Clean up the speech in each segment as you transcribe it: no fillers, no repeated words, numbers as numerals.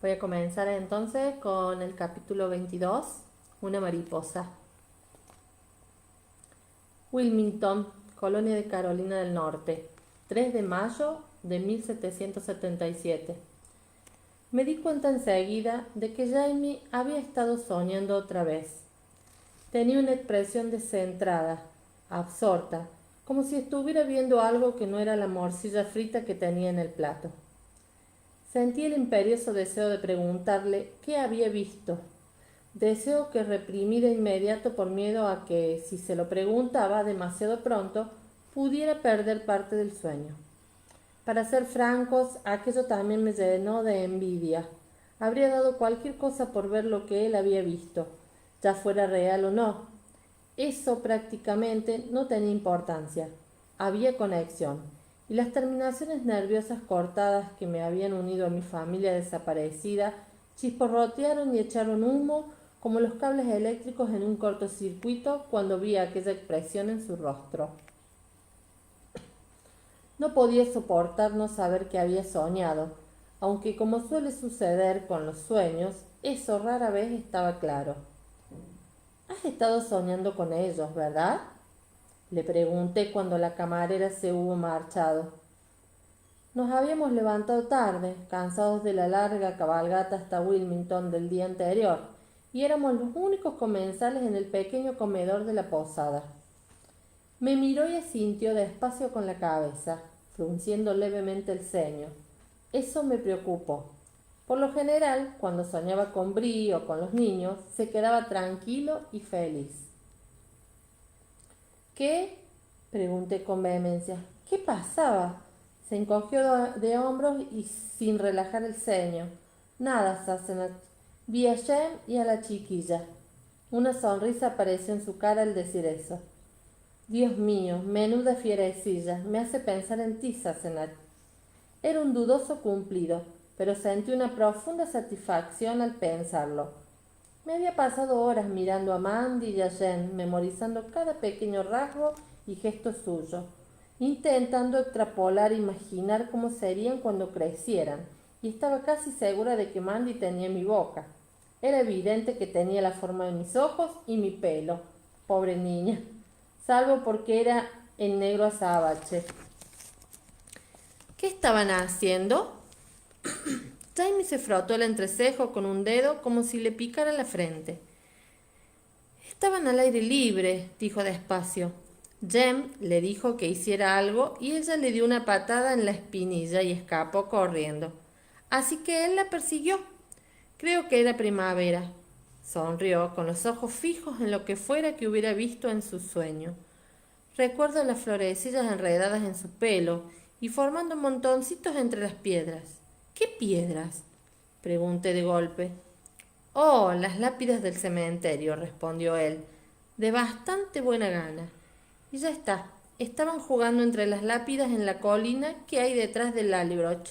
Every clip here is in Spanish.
Voy a comenzar entonces con el capítulo 22, una mariposa. Wilmington, colonia de Carolina del Norte, 3 de mayo de 1777. Me di cuenta enseguida de que Jamie había estado soñando otra vez. Tenía una expresión descentrada, absorta, como si estuviera viendo algo que no era la morcilla frita que tenía en el plato. Sentí el imperioso deseo de preguntarle qué había visto, deseo que reprimí de inmediato por miedo a que, si se lo preguntaba demasiado pronto, pudiera perder parte del sueño. Para ser francos, aquello también me llenó de envidia. Habría dado cualquier cosa por ver lo que él había visto, ya fuera real o no. Eso prácticamente no tenía importancia. Había conexión, y las terminaciones nerviosas cortadas que me habían unido a mi familia desaparecida chisporrotearon y echaron humo como los cables eléctricos en un cortocircuito cuando vi aquella expresión en su rostro. No podía soportar no saber que había soñado, aunque como suele suceder con los sueños, eso rara vez estaba claro. Has estado soñando con ellos, ¿verdad? Le pregunté cuando la camarera se hubo marchado. Nos habíamos levantado tarde, cansados de la larga cabalgata hasta Wilmington del día anterior, y éramos los únicos comensales en el pequeño comedor de la posada. Me miró y asintió despacio con la cabeza, frunciendo levemente el ceño. Eso me preocupó. Por lo general, cuando soñaba con Brie o con los niños, se quedaba tranquilo y feliz. ¿Qué? Pregunté con vehemencia. ¿Qué pasaba? Se encogió de hombros y sin relajar el ceño. Nada, Sassenach. Vi a Jem y a la chiquilla. Una sonrisa apareció en su cara al decir eso. Dios mío, menuda fierecilla, me hace pensar en ti, Sassenach. Era un dudoso cumplido, pero sentí una profunda satisfacción al pensarlo. Me había pasado horas mirando a Mandy y a Jen, memorizando cada pequeño rasgo y gesto suyo, intentando extrapolar e imaginar cómo serían cuando crecieran, y estaba casi segura de que Mandy tenía mi boca. Era evidente que tenía la forma de mis ojos y mi pelo, pobre niña, salvo porque era en negro azabache. ¿Qué estaban haciendo? Jamie se frotó el entrecejo con un dedo como si le picara la frente. Estaban al aire libre, dijo despacio. Jem le dijo que hiciera algo y ella le dio una patada en la espinilla y escapó corriendo. Así que él la persiguió. Creo que era primavera. Sonrió con los ojos fijos en lo que fuera que hubiera visto en su sueño. Recuerdo las florecillas enredadas en su pelo y formando montoncitos entre las piedras. ¿Qué piedras? Pregunté de golpe. Oh, las lápidas del cementerio, respondió él, de bastante buena gana. Y ya está, estaban jugando entre las lápidas en la colina que hay detrás del Lallybroch.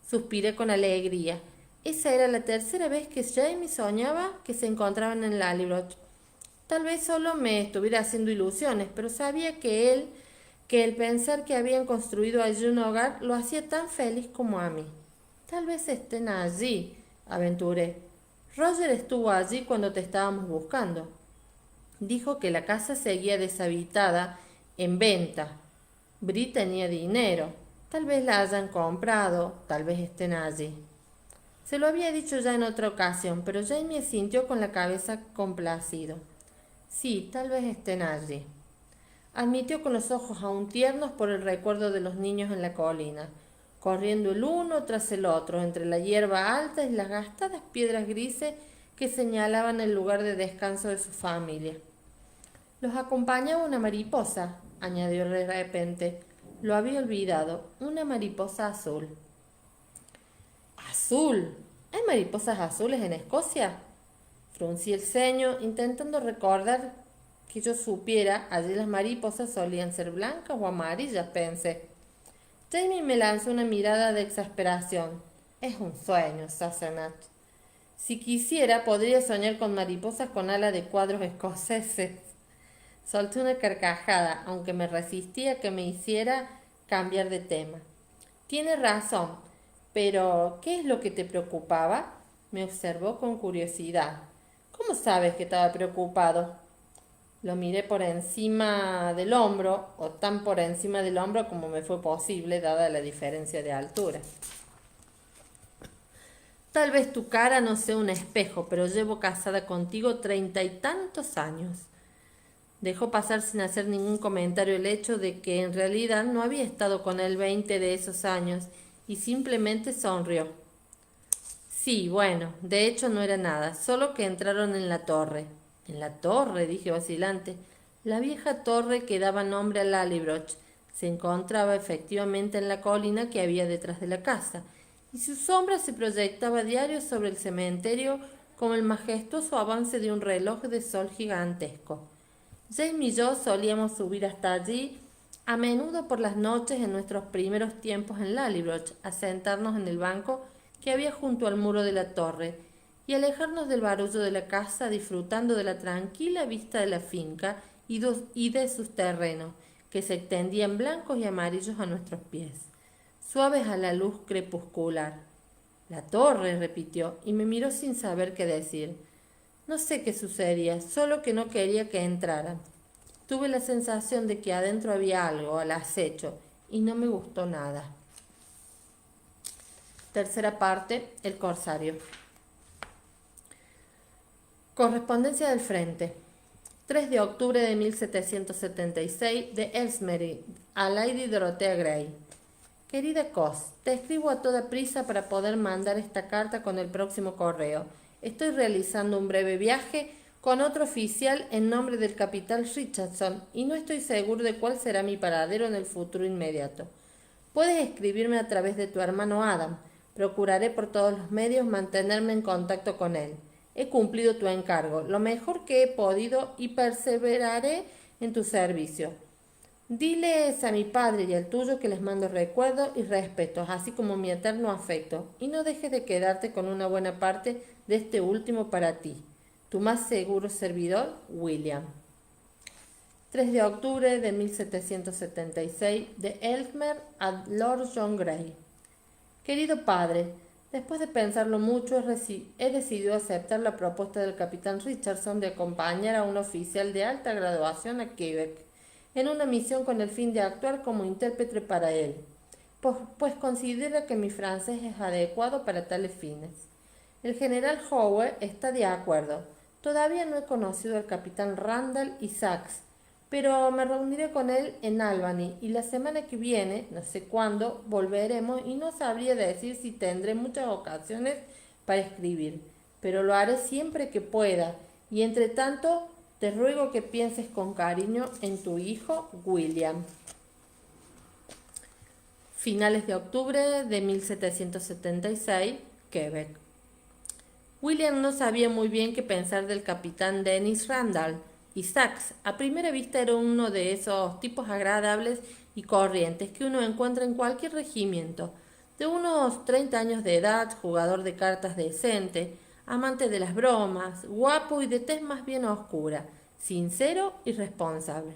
Suspiré con alegría. Esa era la tercera vez que Jamie soñaba que se encontraban en Lallybroch. Tal vez solo me estuviera haciendo ilusiones, pero sabía que el pensar que habían construido allí un hogar lo hacía tan feliz como a mí. Tal vez estén allí, aventuré. Roger estuvo allí cuando te estábamos buscando. Dijo que la casa seguía deshabitada, en venta. Brie tenía dinero. Tal vez la hayan comprado, tal vez estén allí. Se lo había dicho ya en otra ocasión, pero Jamie asintió con la cabeza complacido. Sí, tal vez estén allí. Admitió con los ojos aún tiernos por el recuerdo de los niños en la colina, corriendo el uno tras el otro entre la hierba alta y las gastadas piedras grises que señalaban el lugar de descanso de su familia. Los acompañaba una mariposa, añadió de repente. Lo había olvidado, una mariposa azul. ¿Azul? ¿Hay mariposas azules en Escocia? Fruncí el ceño, intentando recordar que yo supiera, allí las mariposas solían ser blancas o amarillas, pensé. Jamie me lanzó una mirada de exasperación. Es un sueño, Sassenach. Si quisiera, podría soñar con mariposas con ala de cuadros escoceses. Solté una carcajada, aunque me resistía que me hiciera cambiar de tema. Tiene razón. Pero, ¿qué es lo que te preocupaba? Me observó con curiosidad. ¿Cómo sabes que estaba preocupado? Lo miré por encima del hombro, o tan por encima del hombro como me fue posible, dada la diferencia de altura. Tal vez tu cara no sea un espejo, pero llevo casada contigo 30 y tantos años. Dejó pasar sin hacer ningún comentario el hecho de que en realidad no había estado con él 20 de esos años y simplemente sonrió. Sí, bueno, de hecho no era nada, solo que entraron en la torre. En la torre, dije vacilante. La vieja torre que daba nombre a Lallybroch se encontraba efectivamente en la colina que había detrás de la casa, y su sombra se proyectaba a diario sobre el cementerio como el majestuoso avance de un reloj de sol gigantesco. James y yo solíamos subir hasta allí a menudo por las noches en nuestros primeros tiempos en Lallybroch, a sentarnos en el banco que había junto al muro de la torre y alejarnos del barullo de la casa, disfrutando de la tranquila vista de la finca y de sus terrenos, que se extendían blancos y amarillos a nuestros pies, suaves a la luz crepuscular. La torre, repitió, y me miró sin saber qué decir. No sé qué sucedía, solo que no quería que entraran. Tuve la sensación de que adentro había algo al acecho y no me gustó nada. Tercera parte, el corsario. Correspondencia del frente. 3 de octubre de 1776 de Elsmere a Lady Dorothea Grey. Querida Cos, te escribo a toda prisa para poder mandar esta carta con el próximo correo. Estoy realizando un breve viaje con otro oficial en nombre del capitán Richardson y no estoy seguro de cuál será mi paradero en el futuro inmediato. Puedes escribirme a través de tu hermano Adam. Procuraré por todos los medios mantenerme en contacto con él. He cumplido tu encargo, lo mejor que he podido y perseveraré en tu servicio. Diles a mi padre y al tuyo que les mando recuerdos y respetos, así como mi eterno afecto, y no dejes de quedarte con una buena parte de este último para ti. Tu más seguro servidor, William. 3 de octubre de 1776 de Elsmere a Lord John Grey. Querido padre, después de pensarlo mucho, he decidido aceptar la propuesta del capitán Richardson de acompañar a un oficial de alta graduación a Quebec en una misión con el fin de actuar como intérprete para él, pues considera que mi francés es adecuado para tales fines. El general Howard está de acuerdo. Todavía no he conocido al capitán Randall y Sachs, pero me reuniré con él en Albany y la semana que viene, no sé cuándo, volveremos y no sabría decir si tendré muchas ocasiones para escribir, pero lo haré siempre que pueda y entre tanto te ruego que pienses con cariño en tu hijo William. Finales de octubre de 1776, Quebec. William no sabía muy bien qué pensar del capitán Dennis Randall, y Sachs a primera vista era uno de esos tipos agradables y corrientes que uno encuentra en cualquier regimiento, de unos 30 años de edad, jugador de cartas decente, amante de las bromas, guapo y de tez más bien oscura, sincero y responsable.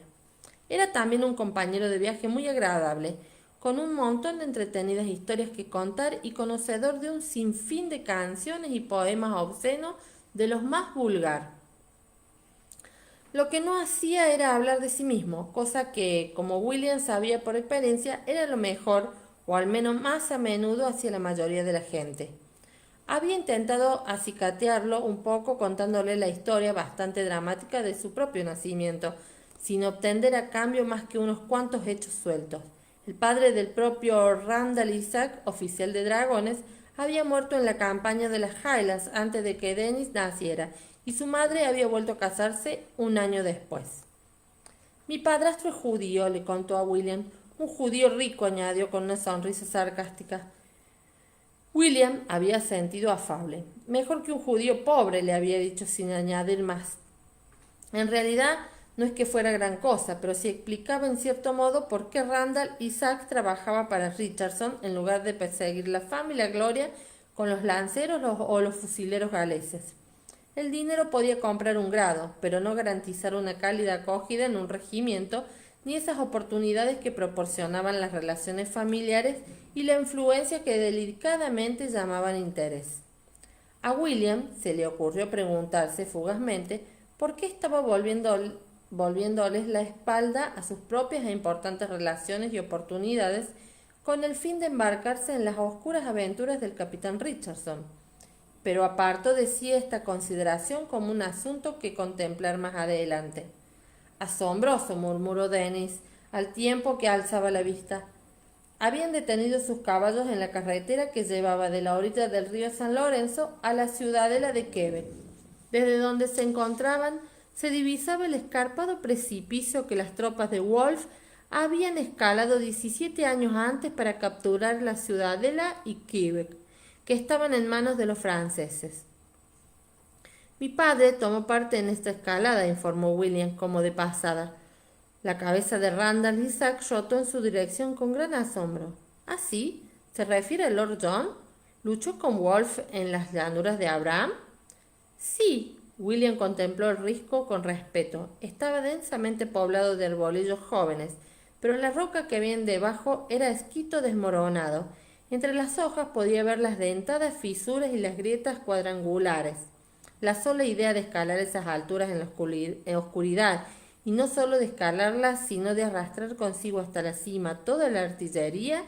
Era también un compañero de viaje muy agradable, con un montón de entretenidas historias que contar y conocedor de un sinfín de canciones y poemas obscenos de los más vulgar. Lo que no hacía era hablar de sí mismo, cosa que, como William sabía por experiencia, era lo mejor, o al menos más a menudo hacia la mayoría de la gente. Había intentado acicatearlo un poco contándole la historia bastante dramática de su propio nacimiento, sin obtener a cambio más que unos cuantos hechos sueltos. El padre del propio Randall Isaac, oficial de dragones, había muerto en la campaña de las Highlands antes de que Dennis naciera, y su madre había vuelto a casarse un año después. Mi padrastro es judío, le contó a William. Un judío rico, añadió con una sonrisa sarcástica. William había sentido afable. Mejor que un judío pobre, le había dicho sin añadir más. En realidad, no es que fuera gran cosa, pero sí explicaba en cierto modo por qué Randall Isaac trabajaba para Richardson en lugar de perseguir la fama y la gloria con los lanceros o los fusileros galeses. El dinero podía comprar un grado, pero no garantizar una cálida acogida en un regimiento, ni esas oportunidades que proporcionaban las relaciones familiares y la influencia que delicadamente llamaban interés. A William se le ocurrió preguntarse fugazmente por qué estaba volviéndoles la espalda a sus propias e importantes relaciones y oportunidades con el fin de embarcarse en las oscuras aventuras del capitán Richardson, pero apartó de sí esta consideración como un asunto que contemplar más adelante. Asombroso, murmuró Dennis, al tiempo que alzaba la vista. Habían detenido sus caballos en la carretera que llevaba de la orilla del río San Lorenzo a la ciudadela de Quebec. Desde donde se encontraban se divisaba el escarpado precipicio que las tropas de Wolfe habían escalado 17 años antes para capturar la ciudadela y Quebec, que estaban en manos de los franceses. Mi padre tomó parte en esta escalada, informó William como de pasada. La cabeza de Randall Isaac rotó en su dirección con gran asombro. ¿Ah, sí? ¿Se refiere a Lord John? ¿Luchó con Wolfe en las llanuras de Abraham? Sí. William contempló el risco con respeto. Estaba densamente poblado de arbolillos jóvenes, pero la roca que había debajo era esquisto desmoronado. Entre las hojas podía ver las dentadas fisuras y las grietas cuadrangulares. La sola idea de escalar esas alturas en la oscuridad, y no solo de escalarlas, sino de arrastrar consigo hasta la cima toda la artillería,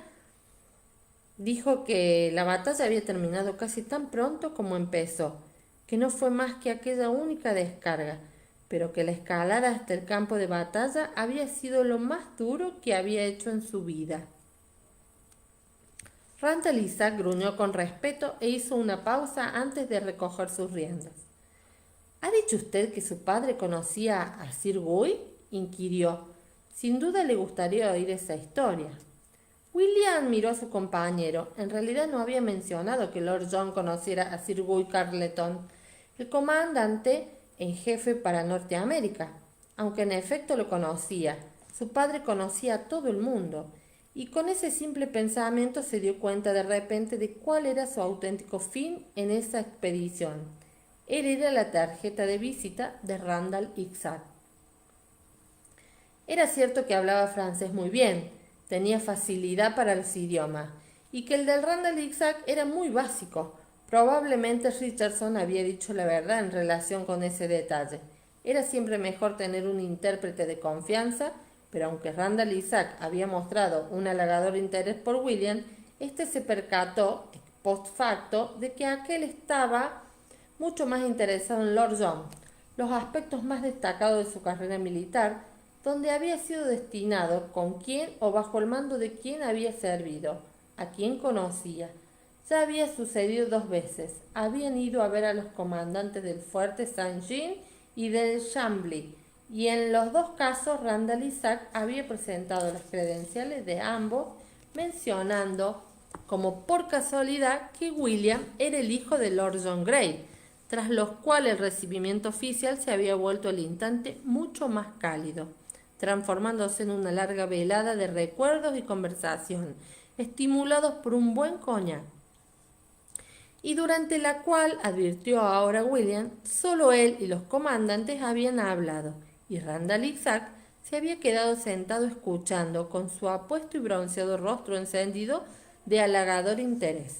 dijo que la batalla había terminado casi tan pronto como empezó, que no fue más que aquella única descarga, pero que la escalada hasta el campo de batalla había sido lo más duro que había hecho en su vida. Randall Isaac gruñó con respeto e hizo una pausa antes de recoger sus riendas. ¿Ha dicho usted que su padre conocía a Sir Guy? Inquirió. Sin duda le gustaría oír esa historia. William miró a su compañero. En realidad no había mencionado que Lord John conociera a Sir Guy Carleton, el comandante en jefe para Norteamérica, aunque en efecto lo conocía. Su padre conocía a todo el mundo, y con ese simple pensamiento se dio cuenta de repente de cuál era su auténtico fin en esa expedición. Él era la tarjeta de visita de Randall Isaac. Era cierto que hablaba francés muy bien, tenía facilidad para los idiomas, y que el del Randall Isaac era muy básico. Probablemente Richardson había dicho la verdad en relación con ese detalle. Era siempre mejor tener un intérprete de confianza, pero aunque Randall Isaac había mostrado un halagador interés por William, éste se percató, post facto, de que aquel estaba mucho más interesado en Lord John, los aspectos más destacados de su carrera militar, donde había sido destinado, con quién o bajo el mando de quién había servido, a quién conocía. Ya había sucedido 2 veces. Habían ido a ver a los comandantes del fuerte Saint-Jean y del Chambly, y en los 2 casos Randall Isaac había presentado las credenciales de ambos, mencionando como por casualidad que William era el hijo de Lord John Grey, tras los cuales el recibimiento oficial se había vuelto al instante mucho más cálido, transformándose en una larga velada de recuerdos y conversación, estimulados por un buen coñac, y durante la cual, advirtió ahora William, solo él y los comandantes habían hablado, y Randall Isaac se había quedado sentado escuchando, con su apuesto y bronceado rostro encendido de halagador interés.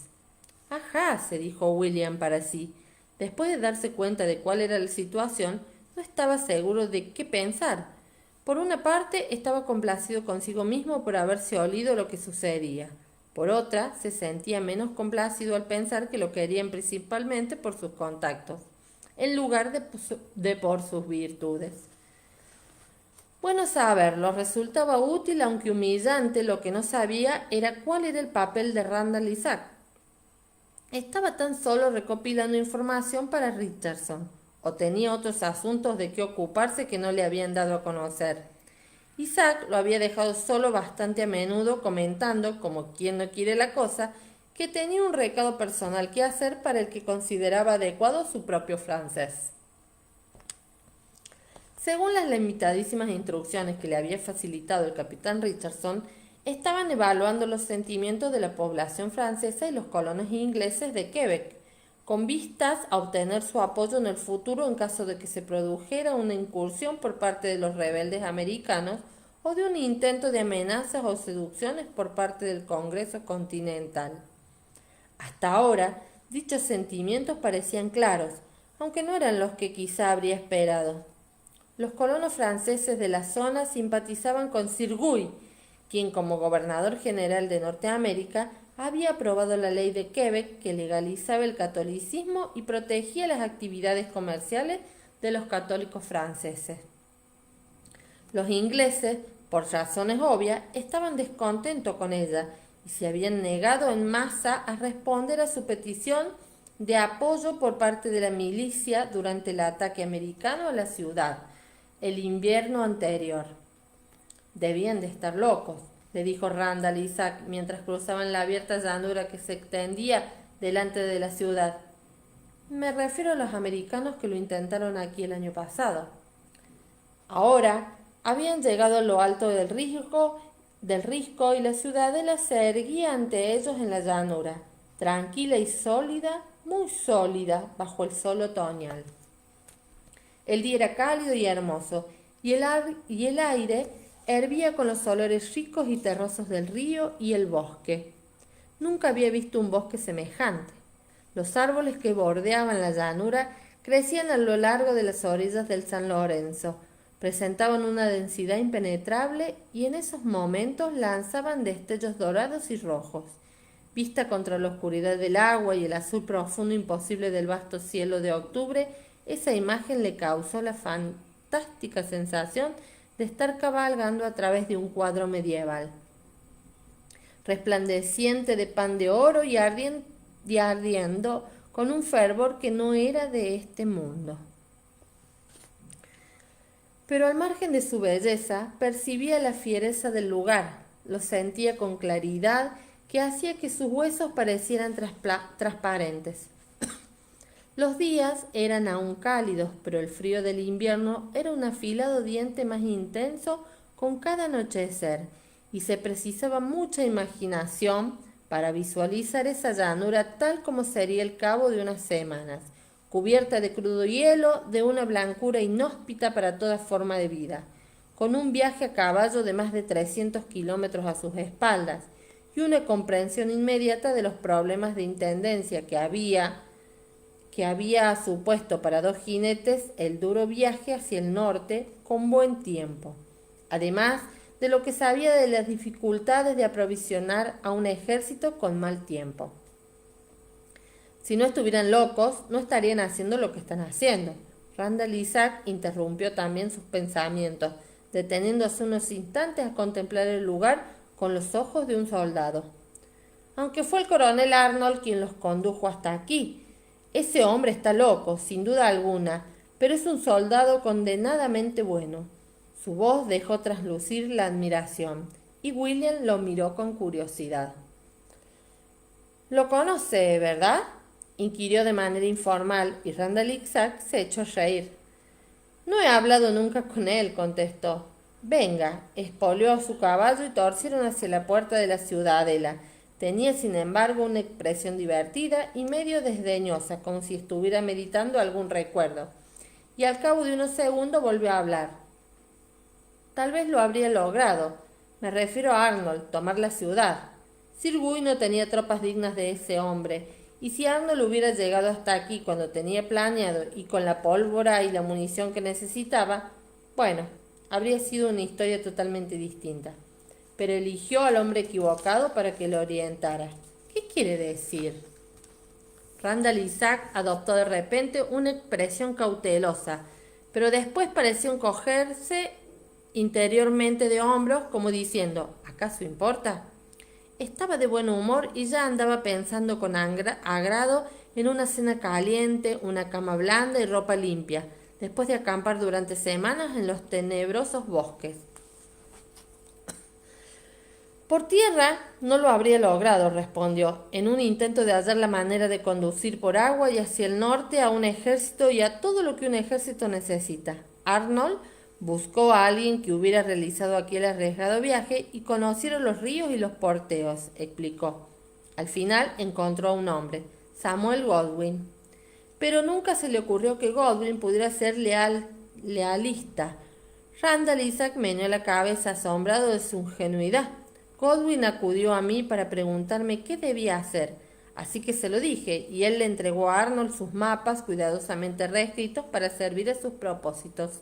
«Ajá», se dijo William para sí. Después de darse cuenta de cuál era la situación, no estaba seguro de qué pensar. Por una parte, estaba complacido consigo mismo por haberse olido lo que sucedía. Por otra, se sentía menos complacido al pensar que lo querían principalmente por sus contactos, en lugar de por sus virtudes. Bueno saberlo, resultaba útil aunque humillante. Lo que no sabía era cuál era el papel de Randall Isaac. Estaba tan solo recopilando información para Richardson, o tenía otros asuntos de qué ocuparse que no le habían dado a conocer. Isaac lo había dejado solo bastante a menudo, comentando, como quien no quiere la cosa, que tenía un recado personal que hacer para el que consideraba adecuado su propio francés. Según las limitadísimas instrucciones que le había facilitado el capitán Richardson, estaban evaluando los sentimientos de la población francesa y los colonos ingleses de Quebec, con vistas a obtener su apoyo en el futuro en caso de que se produjera una incursión por parte de los rebeldes americanos o de un intento de amenazas o seducciones por parte del Congreso Continental. Hasta ahora, dichos sentimientos parecían claros, aunque no eran los que quizá habría esperado. Los colonos franceses de la zona simpatizaban con Sir Guy, quien como gobernador general de Norteamérica había aprobado la ley de Quebec que legalizaba el catolicismo y protegía las actividades comerciales de los católicos franceses. Los ingleses, por razones obvias, estaban descontentos con ella y se habían negado en masa a responder a su petición de apoyo por parte de la milicia durante el ataque americano a la ciudad, el invierno anterior. Debían de estar locos, le dijo Randall Isaac mientras cruzaban la abierta llanura que se extendía delante de la ciudad. Me refiero a los americanos que lo intentaron aquí el año pasado. Ahora habían llegado a lo alto del risco y la ciudadela se erguía ante ellos en la llanura, tranquila y sólida, muy sólida, bajo el sol otoñal. El día era cálido y hermoso, y el aire hervía con los olores ricos y terrosos del río y el bosque. Nunca había visto un bosque semejante. Los árboles que bordeaban la llanura crecían a lo largo de las orillas del San Lorenzo, presentaban una densidad impenetrable y en esos momentos lanzaban destellos dorados y rojos. Vista contra la oscuridad del agua y el azul profundo imposible del vasto cielo de octubre, esa imagen le causó la fantástica sensación de estar cabalgando a través de un cuadro medieval, resplandeciente de pan de oro y ardiendo con un fervor que no era de este mundo. Pero al margen de su belleza, percibía la fiereza del lugar, lo sentía con claridad que hacía que sus huesos parecieran transparentes. Los días eran aún cálidos, pero el frío del invierno era un afilado diente más intenso con cada anochecer, y se precisaba mucha imaginación para visualizar esa llanura tal como sería el cabo de unas semanas, cubierta de crudo hielo, de una blancura inhóspita para toda forma de vida, con un viaje a caballo de más de 300 kilómetros a sus espaldas, y una comprensión inmediata de los problemas de intendencia que había supuesto para dos jinetes el duro viaje hacia el norte con buen tiempo, además de lo que sabía de las dificultades de aprovisionar a un ejército con mal tiempo. Si no estuvieran locos, no estarían haciendo lo que están haciendo. Randall Isaac interrumpió también sus pensamientos, deteniéndose unos instantes a contemplar el lugar con los ojos de un soldado. Aunque fue el coronel Arnold quien los condujo hasta aquí. Ese hombre está loco, sin duda alguna, pero es un soldado condenadamente bueno. Su voz dejó traslucir la admiración, y William lo miró con curiosidad. «Lo conoce, ¿verdad?», inquirió de manera informal, y Randall Isaac se echó a reír. «No he hablado nunca con él», contestó. «Venga», espoleó a su caballo y torcieron hacia la puerta de la ciudadela. Tenía, sin embargo, una expresión divertida y medio desdeñosa, como si estuviera meditando algún recuerdo. Y al cabo de unos segundos volvió a hablar. «Tal vez lo habría logrado. Me refiero a Arnold, tomar la ciudad. Sir Guy no tenía tropas dignas de ese hombre, y si Arnold hubiera llegado hasta aquí cuando tenía planeado y con la pólvora y la munición que necesitaba, bueno, habría sido una historia totalmente distinta. Pero eligió al hombre equivocado para que lo orientara. ¿Qué quiere decir?». Randall Isaac adoptó de repente una expresión cautelosa, pero después pareció encogerse interiormente de hombros, como diciendo, ¿acaso importa? Estaba de buen humor y ya andaba pensando con agrado en una cena caliente, una cama blanda y ropa limpia, después de acampar durante semanas en los tenebrosos bosques. «Por tierra no lo habría logrado», respondió, en un intento de hallar la manera de conducir por agua y hacia el norte a un ejército y a todo lo que un ejército necesita. Arnold buscó a alguien que hubiera realizado aquel arriesgado viaje y conociera los ríos y los porteos, explicó. Al final encontró a un hombre, Samuel Goldwyn. Pero nunca se le ocurrió que Goldwyn pudiera ser lealista. Randall Isaac meneó la cabeza asombrado de su ingenuidad. Godwin acudió a mí para preguntarme qué debía hacer, así que se lo dije, y él le entregó a Arnold sus mapas cuidadosamente reescritos para servir a sus propósitos.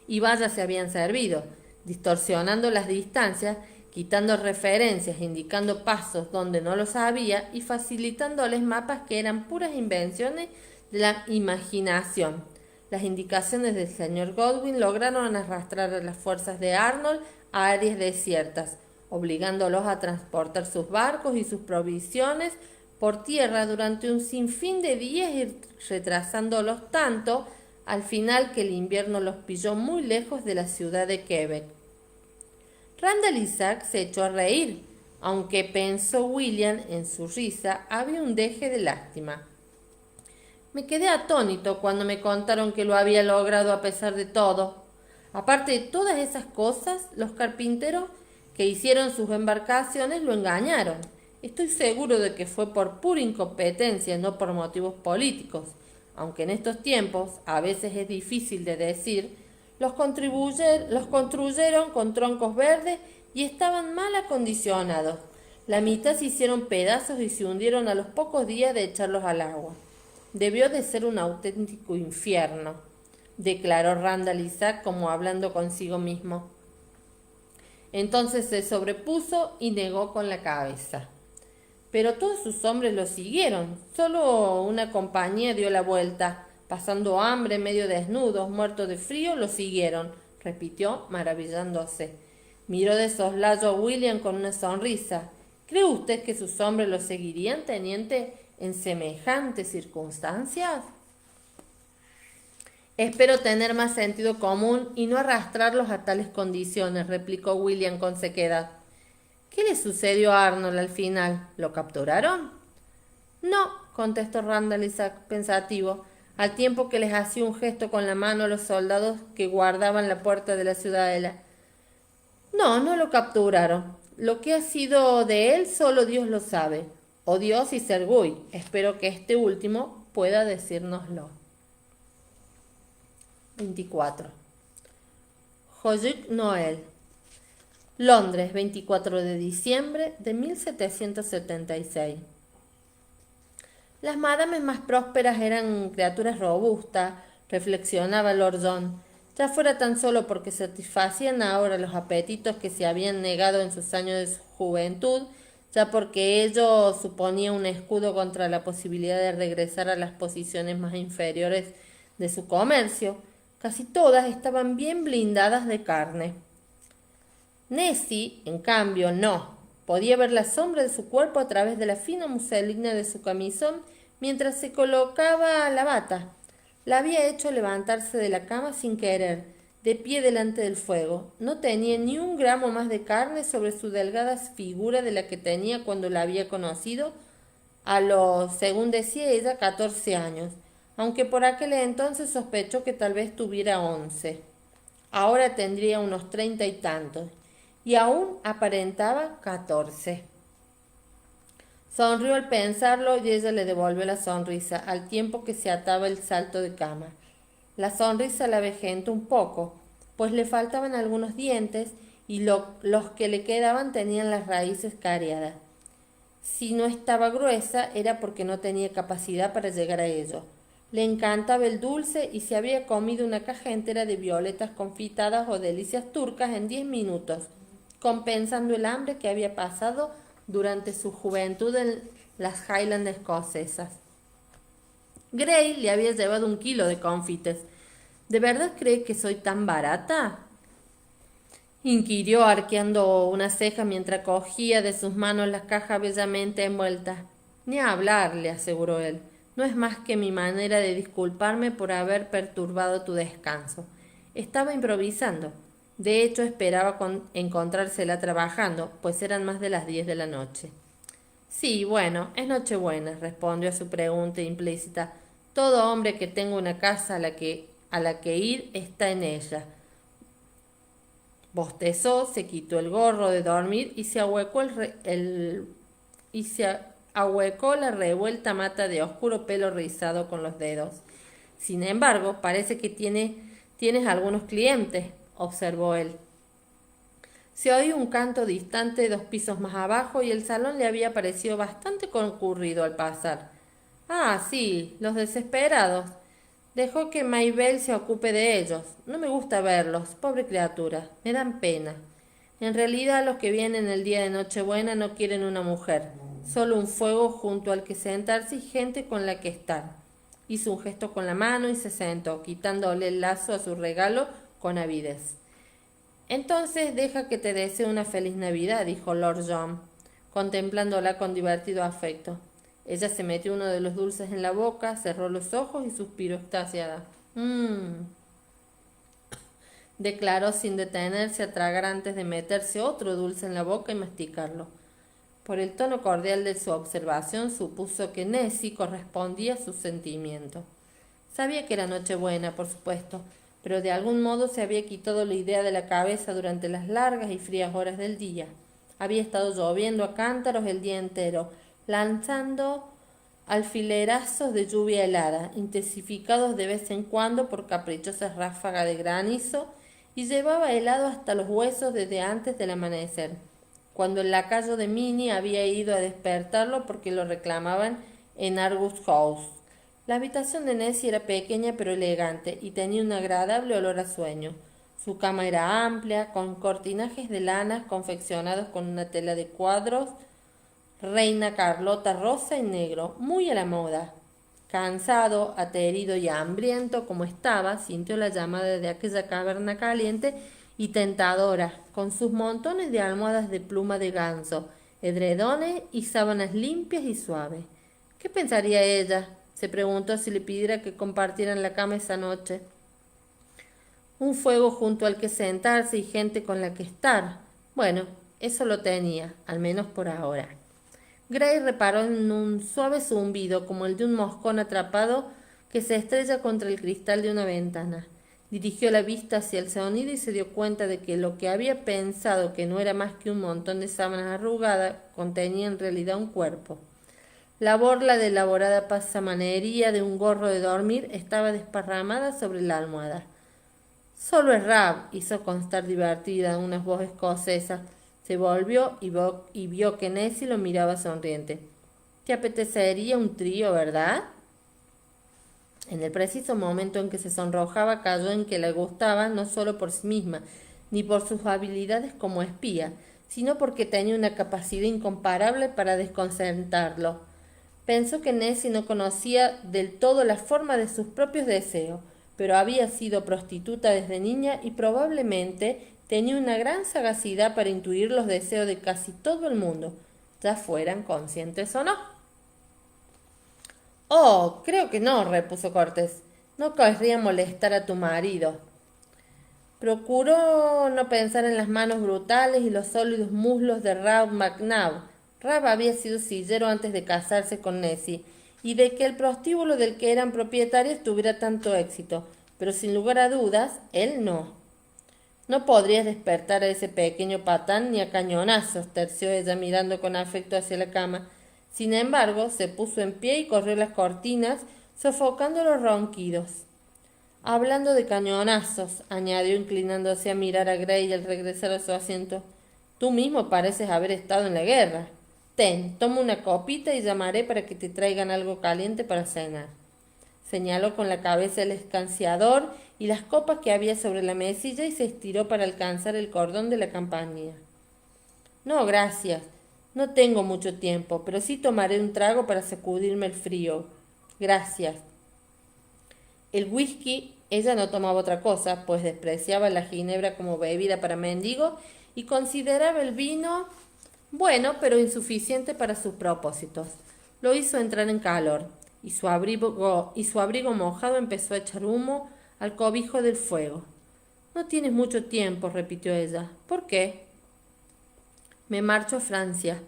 Y vaya se habían servido, distorsionando las distancias, quitando referencias, indicando pasos donde no los había y facilitándoles mapas que eran puras invenciones de la imaginación. Las indicaciones del señor Godwin lograron arrastrar a las fuerzas de Arnold a áreas desiertas, obligándolos a transportar sus barcos y sus provisiones por tierra durante un sinfín de días y retrasándolos tanto al final que el invierno los pilló muy lejos de la ciudad de Quebec. Randall Isaac se echó a reír, aunque pensó William en su risa había un deje de lástima. Me quedé atónito cuando me contaron que lo había logrado a pesar de todo. Aparte de todas esas cosas, los carpinteros que hicieron sus embarcaciones lo engañaron. Estoy seguro de que fue por pura incompetencia, no por motivos políticos. Aunque en estos tiempos a veces es difícil de decir, los construyeron con troncos verdes y estaban mal acondicionados. La mitad se hicieron pedazos y se hundieron a los pocos días de echarlos al agua. Debió de ser un auténtico infierno, declaró Randall Isaac como hablando consigo mismo. Entonces se sobrepuso y negó con la cabeza. Pero todos sus hombres lo siguieron. Solo una compañía dio la vuelta. Pasando hambre, medio desnudos, muertos de frío, lo siguieron, repitió, maravillándose. Miró de soslayo a William con una sonrisa. ¿Cree usted que sus hombres lo seguirían, teniente, en semejantes circunstancias? Espero tener más sentido común y no arrastrarlos a tales condiciones, replicó William con sequedad. ¿Qué le sucedió a Arnold al final? ¿Lo capturaron? No, contestó Randall Isaac pensativo, al tiempo que les hacía un gesto con la mano a los soldados que guardaban la puerta de la ciudadela. No, no lo capturaron. Lo que ha sido de él solo Dios lo sabe. O Dios y Serguy. Espero que este último pueda decírnoslo. 24. Joyeux Noël. Londres, 24 de diciembre de 1776. Las madames más prósperas eran criaturas robustas, reflexionaba Lord John, ya fuera tan solo porque satisfacían ahora los apetitos que se habían negado en sus años de juventud, ya porque ello suponía un escudo contra la posibilidad de regresar a las posiciones más inferiores de su comercio. Casi todas estaban bien blindadas de carne. Nessie, en cambio, no. Podía ver la sombra de su cuerpo a través de la fina muselina de su camisón mientras se colocaba la bata. La había hecho levantarse de la cama sin querer, de pie delante del fuego. No tenía ni un gramo más de carne sobre su delgada figura de la que tenía cuando la había conocido a los, según decía ella, 14 años, aunque por aquel entonces sospechó que tal vez tuviera 11. Ahora tendría unos 30 y tantos, y aún aparentaba 14. Sonrió al pensarlo y ella le devolvió la sonrisa, al tiempo que se ataba el salto de cama. La sonrisa la avejentó un poco, pues le faltaban algunos dientes y los que le quedaban tenían las raíces cariadas. Si no estaba gruesa era porque no tenía capacidad para llegar a ello. Le encantaba el dulce y se había comido una caja entera de violetas confitadas o delicias turcas en 10 minutos, compensando el hambre que había pasado durante su juventud en las Highlands escocesas. Gray le había llevado 1 kilo de confites. ¿De verdad cree que soy tan barata?, inquirió arqueando una ceja mientras cogía de sus manos la caja bellamente envuelta. Ni a hablar, le aseguró él. No es más que mi manera de disculparme por haber perturbado tu descanso. Estaba improvisando. De hecho, esperaba encontrársela trabajando, pues eran más de las 10 de la noche. Sí, bueno, es Nochebuena, respondió a su pregunta implícita. Todo hombre que tenga una casa a la que ir está en ella. Bostezó, se quitó el gorro de dormir y se ahuecó la revuelta mata de oscuro pelo rizado con los dedos. Sin embargo, parece que Tienes algunos clientes, observó él. Se oía un canto distante 2 pisos más abajo y el salón le había parecido bastante concurrido al pasar. Ah, sí, los desesperados. Dejó que Maybelle se ocupe de ellos. No me gusta verlos, pobre criatura, me dan pena. En realidad los que vienen el día de Nochebuena no quieren una mujer, solo un fuego junto al que sentarse y gente con la que estar. Hizo un gesto con la mano y se sentó, quitándole el lazo a su regalo con avidez. Entonces deja que te desee una feliz Navidad, dijo Lord John, contemplándola con divertido afecto. Ella se metió uno de los dulces en la boca, cerró los ojos y suspiró extasiada. Declaró sin detenerse a tragar antes de meterse otro dulce en la boca y masticarlo. Por el tono cordial de su observación supuso que Nessie correspondía a sus sentimientos. Sabía que era Nochebuena, por supuesto, pero de algún modo se había quitado la idea de la cabeza durante las largas y frías horas del día. Había estado lloviendo a cántaros el día entero, lanzando alfilerazos de lluvia helada, intensificados de vez en cuando por caprichosas ráfagas de granizo, y llevaba helado hasta los huesos desde antes del amanecer, cuando el lacayo de Minnie había ido a despertarlo porque lo reclamaban en Argus House. La habitación de Nessie era pequeña pero elegante y tenía un agradable olor a sueño. Su cama era amplia, con cortinajes de lana confeccionados con una tela de cuadros Reina Carlota rosa y negro, muy a la moda. Cansado, aterido y hambriento como estaba, sintió la llamada de aquella caverna caliente y tentadora, con sus montones de almohadas de pluma de ganso, edredones y sábanas limpias y suaves. ¿Qué pensaría ella? Se preguntó si le pidiera que compartieran la cama esa noche. Un fuego junto al que sentarse y gente con la que estar. Bueno, eso lo tenía, al menos por ahora. Gray reparó en un suave zumbido como el de un moscón atrapado que se estrella contra el cristal de una ventana. Dirigió la vista hacia el sonido y se dio cuenta de que lo que había pensado que no era más que un montón de sábanas arrugadas contenía en realidad un cuerpo. La borla de elaborada pasamanería de un gorro de dormir estaba desparramada sobre la almohada. Solo es Rab, hizo constar divertida una voz escocesa. Se volvió y vio que Nessie lo miraba sonriente. ¿Te apetecería un trío, verdad? En el preciso momento en que se sonrojaba cayó en que le gustaba no solo por sí misma, ni por sus habilidades como espía, sino porque tenía una capacidad incomparable para desconcertarlo. Pensó que Nessie no conocía del todo la forma de sus propios deseos, pero había sido prostituta desde niña y probablemente tenía una gran sagacidad para intuir los deseos de casi todo el mundo, ya fueran conscientes o no. Oh, creo que no, repuso Cortés. No querría molestar a tu marido. Procuró no pensar en las manos brutales y los sólidos muslos de Rab McNabb. Rab había sido sillero antes de casarse con Nessie, y de que el prostíbulo del que eran propietarios tuviera tanto éxito, pero sin lugar a dudas, él no. No podrías despertar a ese pequeño patán ni a cañonazos, terció ella mirando con afecto hacia la cama. Sin embargo, se puso en pie y corrió las cortinas, sofocando los ronquidos. Hablando de cañonazos, añadió inclinándose a mirar a Gray al regresar a su asiento, tú mismo pareces haber estado en la guerra. Ten, toma una copita y llamaré para que te traigan algo caliente para cenar. Señaló con la cabeza el escanciador y las copas que había sobre la mesilla y se estiró para alcanzar el cordón de la campanilla. No, gracias. No tengo mucho tiempo, pero sí tomaré un trago para sacudirme el frío. Gracias. El whisky, ella no tomaba otra cosa, pues despreciaba la ginebra como bebida para mendigo y consideraba el vino bueno, pero insuficiente para sus propósitos. Lo hizo entrar en calor, y su abrigo mojado empezó a echar humo al cobijo del fuego. No tienes mucho tiempo, repitió ella. ¿Por qué? Me marcho a Francia,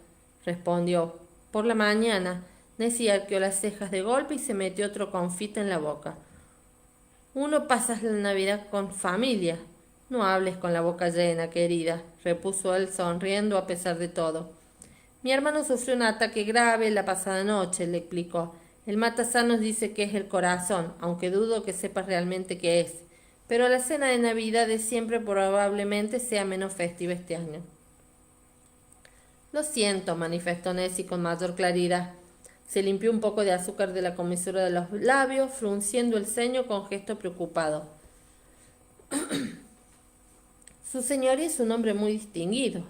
respondió. Por la mañana. Nessie arqueó las cejas de golpe y se metió otro confite en la boca. Uno pasa la Navidad con familia. No hables con la boca llena, querida, repuso él sonriendo a pesar de todo. Mi hermano sufrió un ataque grave la pasada noche, le explicó. El matasanos dice que es el corazón, aunque dudo que sepas realmente qué es. pero la cena de Navidad de siempre probablemente sea menos festiva este año. Lo siento, manifestó Nessie con mayor claridad. Se limpió un poco de azúcar de la comisura de los labios, frunciendo el ceño con gesto preocupado. Su señoría es un hombre muy distinguido.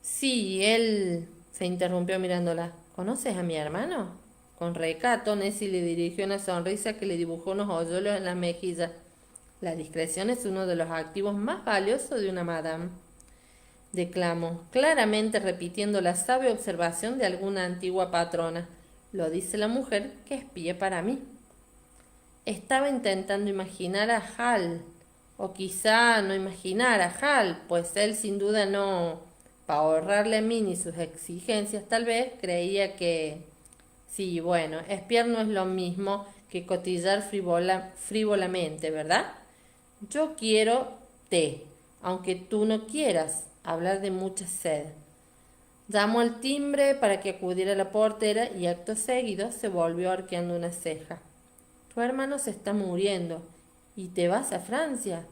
Sí, él... se interrumpió mirándola. ¿Conoces a mi hermano? Con recato, Nessie le dirigió una sonrisa que le dibujó unos hoyuelos en las mejillas. La discreción es uno de los activos más valiosos de una madame, declamó, claramente repitiendo la sabia observación de alguna antigua patrona. Lo dice la mujer que espía para mí. Estaba intentando imaginar a Hal, o quizá no imaginar a Hal, pues él sin duda no, para ahorrarle a Minnie sus exigencias, tal vez creía que... Sí, bueno, espiar no es lo mismo que cotillar frívolamente, ¿verdad? Yo quiero té, aunque tú no quieras, hablar de mucha sed. Llamó al timbre para que acudiera la portera y acto seguido se volvió arqueando una ceja. Tu hermano se está muriendo y te vas a Francia.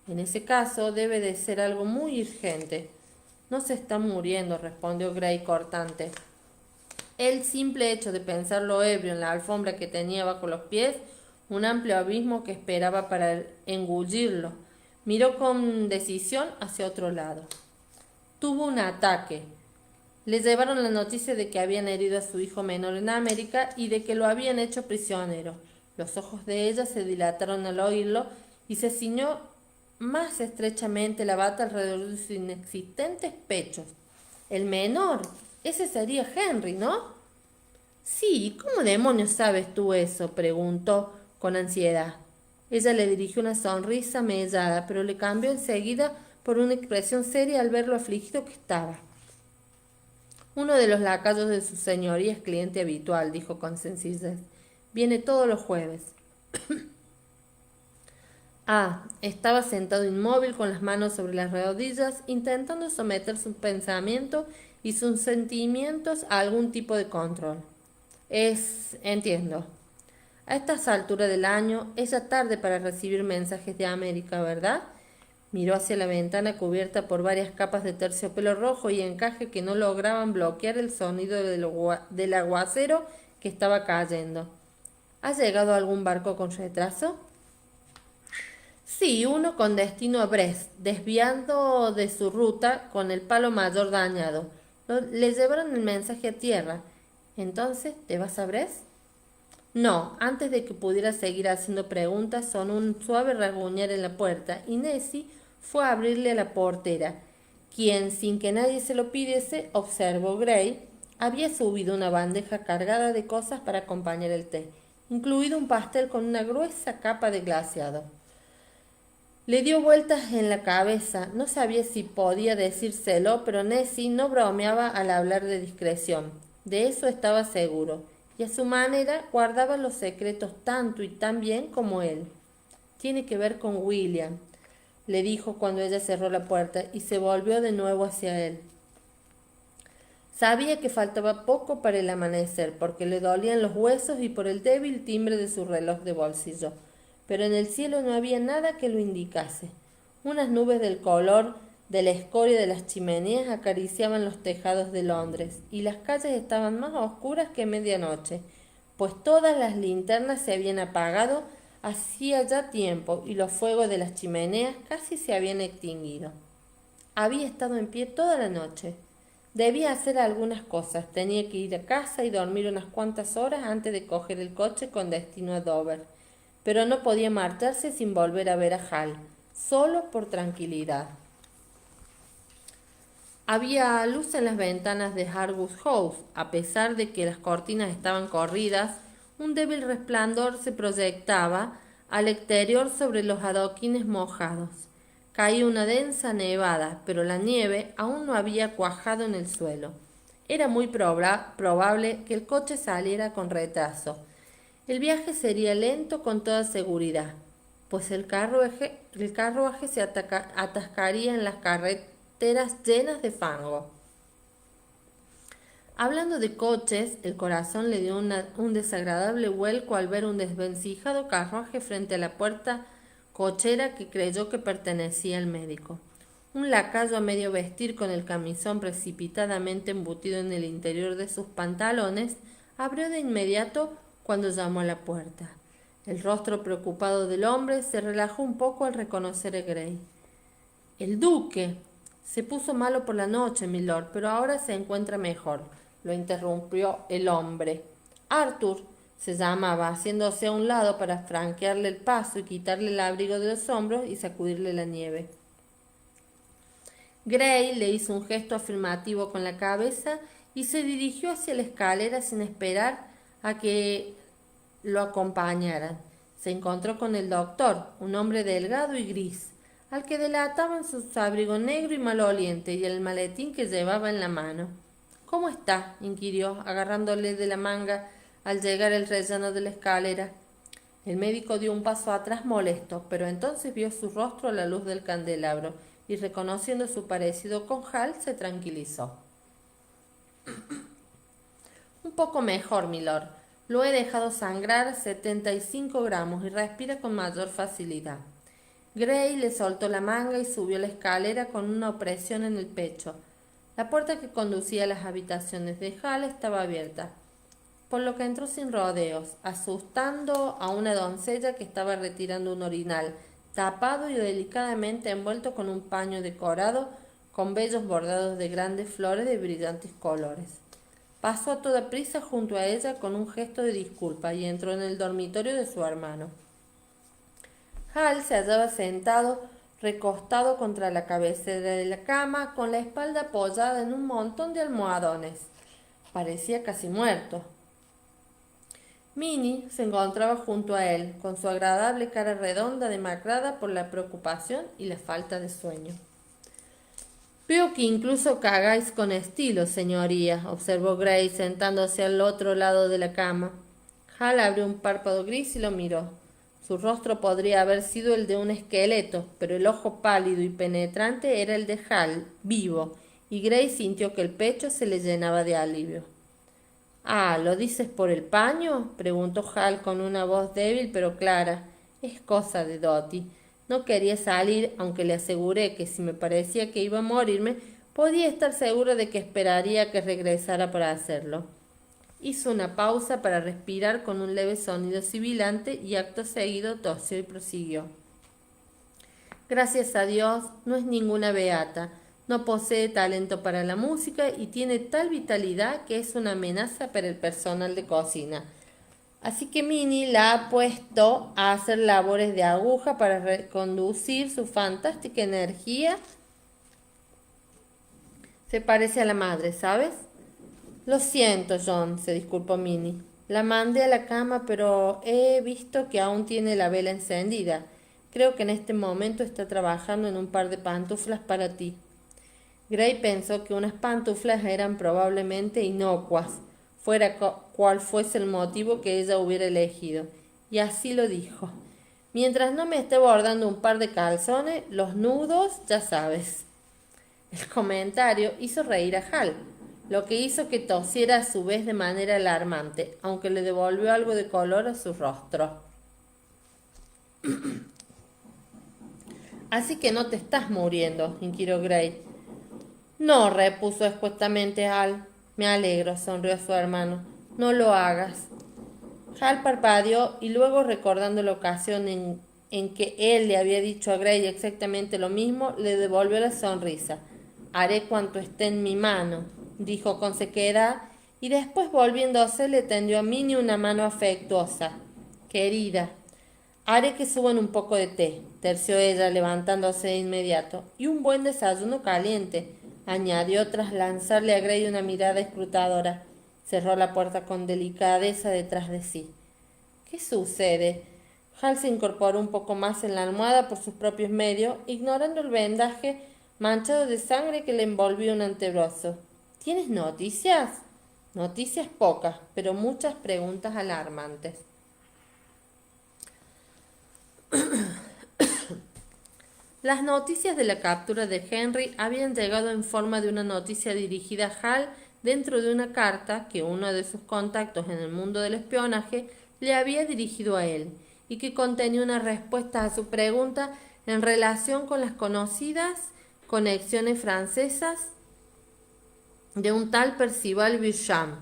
En ese caso debe de ser algo muy urgente. No se está muriendo, respondió Gray cortante. El simple hecho de pensarlo ebrio en la alfombra que tenía bajo los pies, un amplio abismo que esperaba para engullirlo, miró con decisión hacia otro lado. Tuvo un ataque. Le llevaron la noticia de que habían herido a su hijo menor en América y de que lo habían hecho prisionero. Los ojos de ella se dilataron al oírlo y se ciñó más estrechamente la bata alrededor de sus inexistentes pechos. El menor, ese sería Henry, ¿no? Sí, ¿cómo demonios sabes tú eso? Preguntó con ansiedad. Ella le dirigió una sonrisa mellada, pero le cambió enseguida por una expresión seria al ver lo afligido que estaba. Uno de los lacayos de su señoría es cliente habitual, dijo con sencillez. Viene todos los jueves. Estaba sentado inmóvil con las manos sobre las rodillas, intentando someter su pensamiento y sus sentimientos a algún tipo de control. Entiendo. A estas alturas del año es ya tarde para recibir mensajes de América, ¿verdad? Miró hacia la ventana cubierta por varias capas de terciopelo rojo y encaje que no lograban bloquear el sonido del aguacero que estaba cayendo. ¿Ha llegado algún barco con retraso? Sí, uno con destino a Brest, desviando de su ruta con el palo mayor dañado. Le llevaron el mensaje a tierra. ¿Entonces te vas a Brest? No, antes de que pudiera seguir haciendo preguntas, sonó un suave rasguñar en la puerta y Nessie fue a abrirle a la portera, quien, sin que nadie se lo pidiese, observó Gray, había subido una bandeja cargada de cosas para acompañar el té, incluido un pastel con una gruesa capa de glaseado. Le dio vueltas en la cabeza, no sabía si podía decírselo, pero Nessie no bromeaba al hablar de discreción, de eso estaba seguro, y a su manera guardaba los secretos tanto y tan bien como él. Tiene que ver con William, le dijo cuando ella cerró la puerta y se volvió de nuevo hacia él. Sabía que faltaba poco para el amanecer, porque le dolían los huesos y por el débil timbre de su reloj de bolsillo, pero en el cielo no había nada que lo indicase. Unas nubes del color de la escoria de las chimeneas acariciaban los tejados de Londres, y las calles estaban más oscuras que medianoche, pues todas las linternas se habían apagado hacía ya tiempo y los fuegos de las chimeneas casi se habían extinguido. Había estado en pie toda la noche. Debía hacer algunas cosas. Tenía que ir a casa y dormir unas cuantas horas antes de coger el coche con destino a Dover. Pero no podía marcharse sin volver a ver a Hal, solo por tranquilidad. Había luz en las ventanas de Harwood House. A pesar de que las cortinas estaban corridas, un débil resplandor se proyectaba al exterior sobre los adoquines mojados. Caía una densa nevada, pero la nieve aún no había cuajado en el suelo. Era muy probable que el coche saliera con retraso. El viaje sería lento con toda seguridad, pues el carruaje se atascaría en las carreteras llenas de fango. Hablando de coches, el corazón le dio un desagradable vuelco al ver un desvencijado carruaje frente a la puerta cochera que creyó que pertenecía al médico. Un lacayo a medio vestir con el camisón precipitadamente embutido en el interior de sus pantalones abrió de inmediato cuando llamó a la puerta. El rostro preocupado del hombre se relajó un poco al reconocer a Gray. El duque. Se puso malo por la noche, milord, pero ahora se encuentra mejor, lo interrumpió el hombre. Arthur se llamaba, haciéndose a un lado para franquearle el paso y quitarle el abrigo de los hombros y sacudirle la nieve. Gray le hizo un gesto afirmativo con la cabeza y se dirigió hacia la escalera sin esperar a que lo acompañaran. Se encontró con el doctor, un hombre delgado y gris, al que delataban su abrigo negro y maloliente y el maletín que llevaba en la mano. ¿Cómo está?, inquirió, agarrándole de la manga al llegar el rellano de la escalera. El médico dio un paso atrás molesto, pero entonces vio su rostro a la luz del candelabro y, reconociendo su parecido con Hal, se tranquilizó. Un poco mejor, milord. Lo he dejado sangrar 75 gramos y respira con mayor facilidad. Gray le soltó la manga y subió la escalera con una opresión en el pecho. La puerta que conducía a las habitaciones de Hal estaba abierta, por lo que entró sin rodeos, asustando a una doncella que estaba retirando un orinal, tapado y delicadamente envuelto con un paño decorado con bellos bordados de grandes flores de brillantes colores. Pasó a toda prisa junto a ella con un gesto de disculpa y entró en el dormitorio de su hermano. Hal se hallaba sentado, recostado contra la cabecera de la cama, con la espalda apoyada en un montón de almohadones. Parecía casi muerto. Minnie se encontraba junto a él, con su agradable cara redonda demacrada por la preocupación y la falta de sueño. «Veo que incluso cagáis con estilo, señoría», observó Gray sentándose al otro lado de la cama. Hal abrió un párpado gris y lo miró. Su rostro podría haber sido el de un esqueleto, pero el ojo pálido y penetrante era el de Hal, vivo, y Gray sintió que el pecho se le llenaba de alivio. «Ah, ¿lo dices por el paño?», preguntó Hal con una voz débil pero clara. «Es cosa de Dotty. No quería salir, aunque le aseguré que si me parecía que iba a morirme, podía estar seguro de que esperaría que regresara para hacerlo». Hizo una pausa para respirar con un leve sonido sibilante y acto seguido tosió y prosiguió. «Gracias a Dios, no es ninguna beata. No posee talento para la música y tiene tal vitalidad que es una amenaza para el personal de cocina. Así que Minnie la ha puesto a hacer labores de aguja para reconducir su fantástica energía. Se parece a la madre, ¿sabes?» «Lo siento, John», se disculpó Minnie. «La mandé a la cama, pero he visto que aún tiene la vela encendida. Creo que en este momento está trabajando en un par de pantuflas para ti». Gray pensó que unas pantuflas eran probablemente inocuas, fuera cual fuese el motivo que ella hubiera elegido, y así lo dijo. «Mientras no me esté bordando un par de calzones, los nudos, ya sabes». El comentario hizo reír a Hal, lo que hizo que tosiera a su vez de manera alarmante, aunque le devolvió algo de color a su rostro. «¿Así que no te estás muriendo?», inquirió Gray. «No», repuso escuetamente Hal. «Me alegro», sonrió su hermano. «No lo hagas». Hal parpadeó y luego, recordando la ocasión en que él le había dicho a Gray exactamente lo mismo, le devolvió la sonrisa. «Haré cuanto esté en mi mano», dijo con sequedad, y después, volviéndose, le tendió a Minnie una mano afectuosa. «Querida, haré que suban un poco de té», terció ella, levantándose de inmediato. «Y un buen desayuno caliente», añadió tras lanzarle a Gray una mirada escrutadora. Cerró la puerta con delicadeza detrás de sí. «¿Qué sucede?». Hal se incorporó un poco más en la almohada por sus propios medios, ignorando el vendaje manchado de sangre que le envolvió un antebrazo. «¿Tienes noticias?». «Noticias pocas, pero muchas preguntas alarmantes». Las noticias de la captura de Henry habían llegado en forma de una noticia dirigida a Hal dentro de una carta que uno de sus contactos en el mundo del espionaje le había dirigido a él, y que contenía una respuesta a su pregunta en relación con las conocidas conexiones francesas de un tal Percival Beauchamp.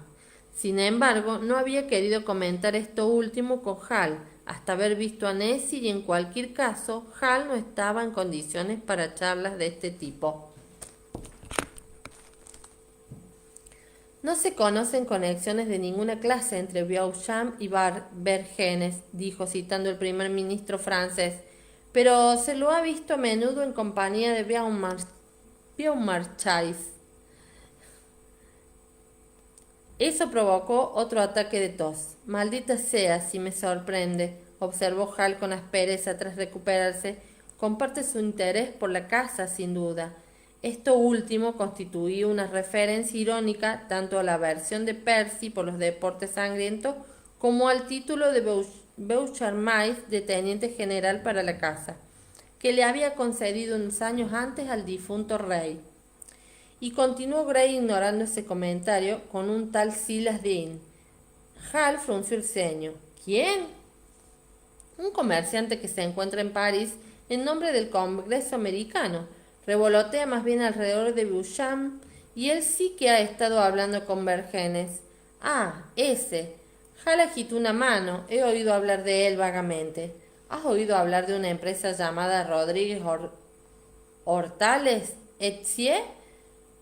Sin embargo, no había querido comentar esto último con Hal, hasta haber visto a Nessie, y en cualquier caso, Hal no estaba en condiciones para charlas de este tipo. No se conocen conexiones de ninguna clase entre Beauchamp y Vergennes, dijo citando el primer ministro francés, pero se lo ha visto a menudo en compañía de Beaumarchais. Eso provocó otro ataque de tos. Maldita sea, si me sorprende, observó Hal con aspereza tras recuperarse. Comparte su interés por la caza, sin duda. Esto último constituía una referencia irónica tanto a la aversión de Percy por los deportes sangrientos como al título de Beauchamp de teniente general para la caza, que le había concedido unos años antes al difunto rey. Y continuó Gray ignorando ese comentario con un tal Silas Dean. Hal frunció el ceño. ¿Quién? Un comerciante que se encuentra en París en nombre del Congreso americano. Revolotea más bien alrededor de Beauchamp y él sí que ha estado hablando con Vergennes. Ah, ese. Hal agitó una mano. He oído hablar de él vagamente. ¿Has oído hablar de una empresa llamada Rodríguez Hortales Etier?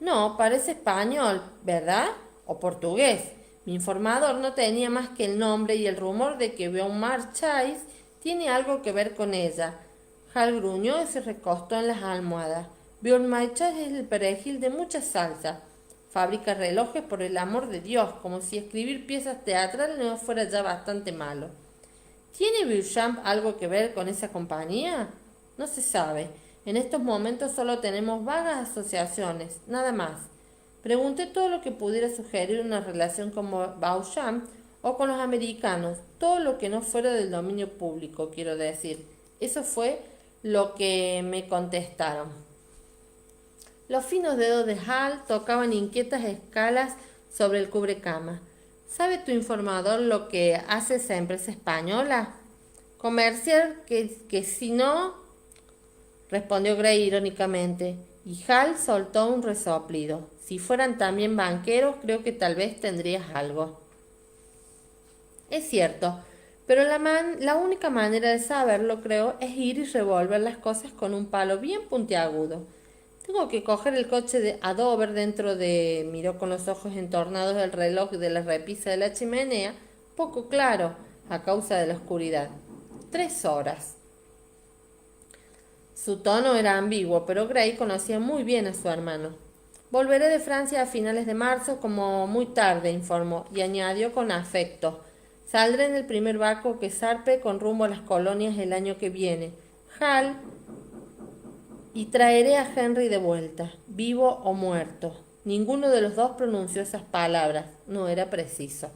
No, parece español, ¿verdad? O portugués. Mi informador no tenía más que el nombre y el rumor de que Beaumarchais tiene algo que ver con ella. Hal gruñó y se recostó en las almohadas. Beaumarchais es el perejil de mucha salsa. Fabrica relojes, por el amor de Dios, como si escribir piezas teatrales no fuera ya bastante malo. ¿Tiene Beauchamp algo que ver con esa compañía? No se sabe. En estos momentos solo tenemos vagas asociaciones, nada más. Pregunté todo lo que pudiera sugerir una relación con Beauchamp o con los americanos, todo lo que no fuera del dominio público, quiero decir. Eso fue lo que me contestaron. Los finos dedos de Hal tocaban inquietas escalas sobre el cubrecama. ¿Sabe tu informador lo que hace esa empresa española? Comercial que si no, respondió Gray irónicamente, y Hal soltó un resoplido. Si fueran también banqueros, creo que tal vez tendrías algo. Es cierto, pero la única manera de saberlo, creo, es ir y revolver las cosas con un palo bien puntiagudo. Tengo que coger el coche a Dover miró con los ojos entornados el reloj de la repisa de la chimenea, poco claro, a causa de la oscuridad. 3 horas. Su tono era ambiguo, pero Gray conocía muy bien a su hermano. Volveré de Francia a finales de marzo, como muy tarde, informó, y añadió con afecto. Saldré en el primer barco que zarpe con rumbo a las colonias el año que viene. Hal, y traeré a Henry de vuelta, vivo o muerto. Ninguno de los dos pronunció esas palabras. No era preciso.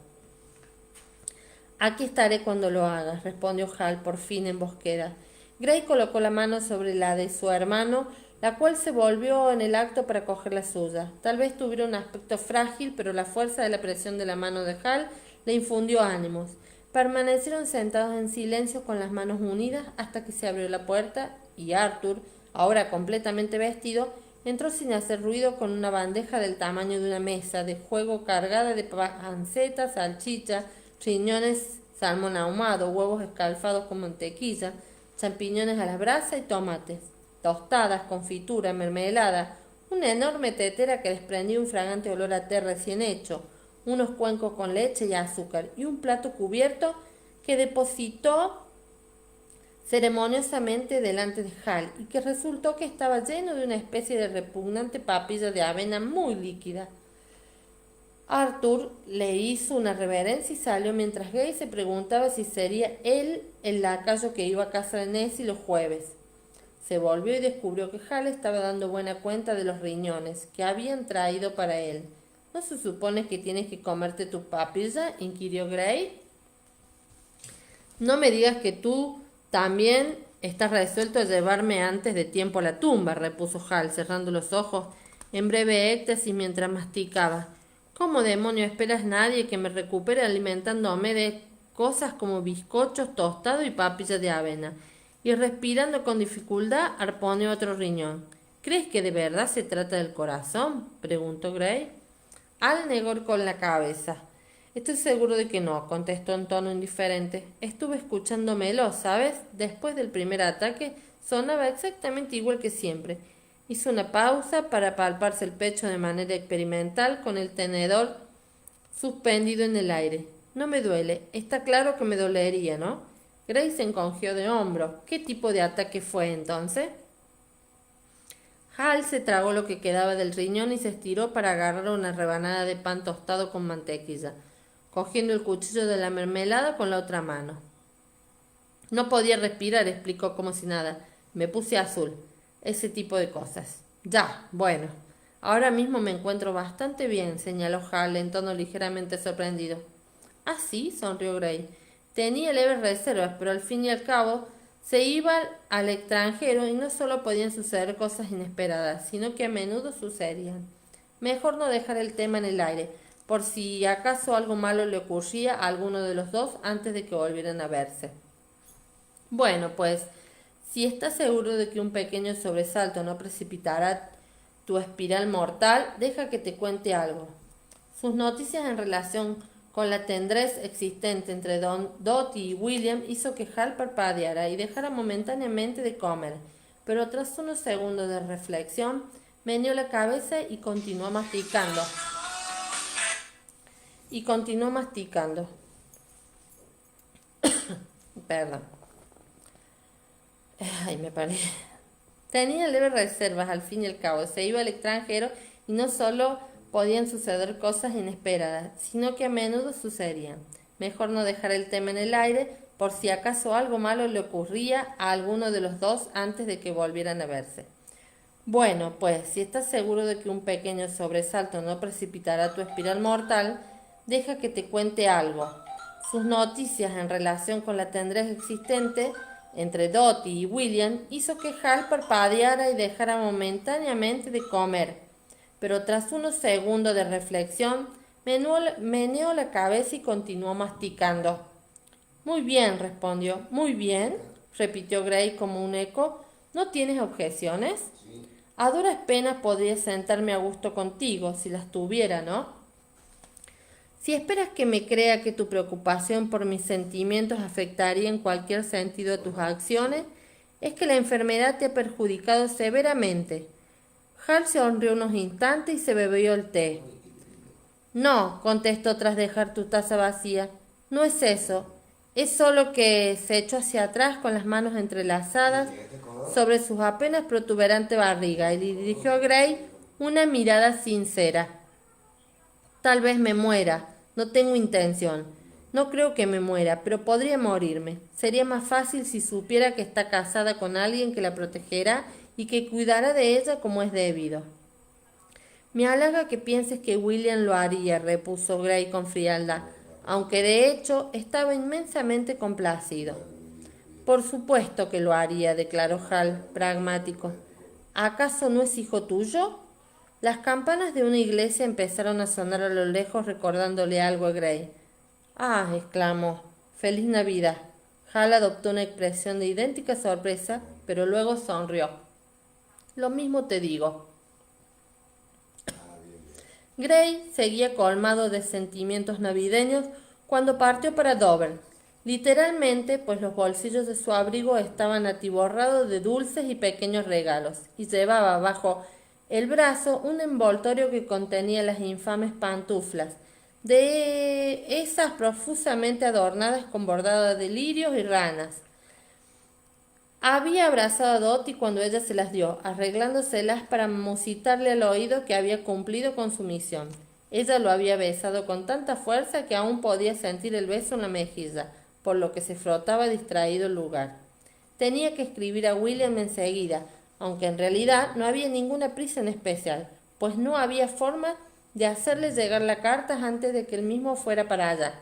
Aquí estaré cuando lo hagas, respondió Hal por fin en bosqueda. Gray colocó la mano sobre la de su hermano, la cual se volvió en el acto para coger la suya. Tal vez tuviera un aspecto frágil, pero la fuerza de la presión de la mano de Hal le infundió ánimos. Permanecieron sentados en silencio con las manos unidas hasta que se abrió la puerta y Arthur, ahora completamente vestido, entró sin hacer ruido con una bandeja del tamaño de una mesa de juego cargada de panceta, salchicha, riñones, salmón ahumado, huevos escalfados con mantequilla, champiñones a la brasa y tomates, tostadas, confitura, mermelada, una enorme tetera que desprendía un fragante olor a té recién hecho, unos cuencos con leche y azúcar y un plato cubierto que depositó ceremoniosamente delante de Hal y que resultó que estaba lleno de una especie de repugnante papilla de avena muy líquida. Arthur le hizo una reverencia y salió mientras Gray se preguntaba si sería él el lacayo que iba a casa de Nessie los jueves. Se volvió y descubrió que Hal estaba dando buena cuenta de los riñones que habían traído para él. ¿No se supone que tienes que comerte tu papilla?, inquirió Gray. No me digas que tú también estás resuelto a llevarme antes de tiempo a la tumba, repuso Hal, cerrando los ojos en breve éxtasis mientras masticaba. ¿Cómo demonio esperas nadie que me recupere alimentándome cosas como bizcochos tostados y papillas de avena, y respirando con dificultad arponeó otro riñón. ¿Crees que de verdad se trata del corazón?, preguntó Gray. Al negó con la cabeza. Estoy seguro de que no, contestó en tono indiferente. Estuve escuchándomelo, ¿sabes? Después del primer ataque sonaba exactamente igual que siempre. Hizo una pausa para palparse el pecho de manera experimental con el tenedor suspendido en el aire. No me duele. Está claro que me dolería, ¿no? Grace se encogió de hombros. ¿Qué tipo de ataque fue entonces? Hal se tragó lo que quedaba del riñón y se estiró para agarrar una rebanada de pan tostado con mantequilla, cogiendo el cuchillo de la mermelada con la otra mano. No podía respirar, explicó como si nada. Me puse azul. Ese tipo de cosas. Ya, bueno. Ahora mismo me encuentro bastante bien, señaló Hal en tono ligeramente sorprendido. Ah, sí, sonrió Gray. Tenía leves reservas, pero al fin y al cabo se iba al extranjero y no solo podían suceder cosas inesperadas, sino que a menudo sucedían. Mejor no dejar el tema en el aire, por si acaso algo malo le ocurría a alguno de los dos antes de que volvieran a verse. Bueno, pues, si estás seguro de que un pequeño sobresalto no precipitará tu espiral mortal, deja que te cuente algo. Sus noticias en relación con la tendrez existente entre Dottie y William hizo que Hal parpadeara y dejara momentáneamente de comer, pero tras unos segundos de reflexión, meneó la cabeza y continuó masticando. Perdón. Ay, me paré. Tenía leves reservas, al fin y al cabo. Se iba al extranjero y no solo podían suceder cosas inesperadas, sino que a menudo sucedían. Mejor no dejar el tema en el aire, por si acaso algo malo le ocurría a alguno de los dos antes de que volvieran a verse. Bueno, pues, si estás seguro de que un pequeño sobresalto no precipitará tu espiral mortal, deja que te cuente algo. Sus noticias en relación con la tendrez existente entre Dottie y William hizo que Hal parpadeara y dejara momentáneamente de comer, pero tras unos segundos de reflexión, meneó la cabeza y continuó masticando. Muy bien, respondió. Muy bien, repitió Gray como un eco. ¿No tienes objeciones? A duras penas podría sentarme a gusto contigo, si las tuviera, ¿no? Si esperas que me crea que tu preocupación por mis sentimientos afectaría en cualquier sentido a tus acciones, es que la enfermedad te ha perjudicado severamente. Hal se sonrió unos instantes y se bebió el té. No, contestó tras dejar tu taza vacía. No es eso. Es solo que se echó hacia atrás con las manos entrelazadas sobre su apenas protuberante barriga y le dirigió a Gray una mirada sincera. Tal vez me muera. No tengo intención. No creo que me muera, pero podría morirme. Sería más fácil si supiera que está casada con alguien que la protegerá y que cuidará de ella como es debido. Me halaga que pienses que William lo haría, repuso Gray con frialdad, aunque de hecho estaba inmensamente complacido. Por supuesto que lo haría, declaró Hal, pragmático. ¿Acaso no es hijo tuyo? Las campanas de una iglesia empezaron a sonar a lo lejos recordándole algo a Gray. Ah, exclamó. Feliz Navidad. Hal adoptó una expresión de idéntica sorpresa, pero luego sonrió. Lo mismo te digo. Gray seguía colmado de sentimientos navideños cuando partió para Dover. Literalmente, pues los bolsillos de su abrigo estaban atiborrados de dulces y pequeños regalos, y llevaba bajo el brazo un envoltorio que contenía las infames pantuflas, de esas profusamente adornadas con bordados de lirios y ranas. Había abrazado a Dottie cuando ella se las dio, arreglándoselas para musitarle al oído que había cumplido con su misión. Ella lo había besado con tanta fuerza que aún podía sentir el beso en la mejilla, por lo que se frotaba distraído el lugar. Tenía que escribir a William enseguida, aunque en realidad no había ninguna prisa en especial, pues no había forma de hacerle llegar la carta antes de que él mismo fuera para allá.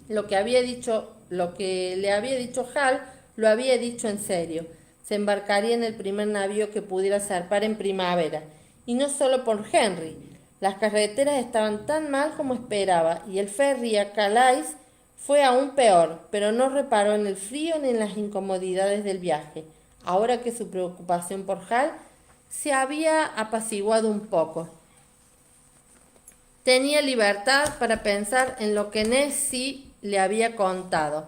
Lo que le había dicho Hal lo había dicho en serio. Se embarcaría en el primer navío que pudiera zarpar en primavera. Y no solo por Henry. Las carreteras estaban tan mal como esperaba, y el ferry a Calais Fue aún peor, pero no reparó en el frío ni en las incomodidades del viaje, ahora que su preocupación por Hal se había apaciguado un poco. Tenía libertad para pensar en lo que Nessie le había contado.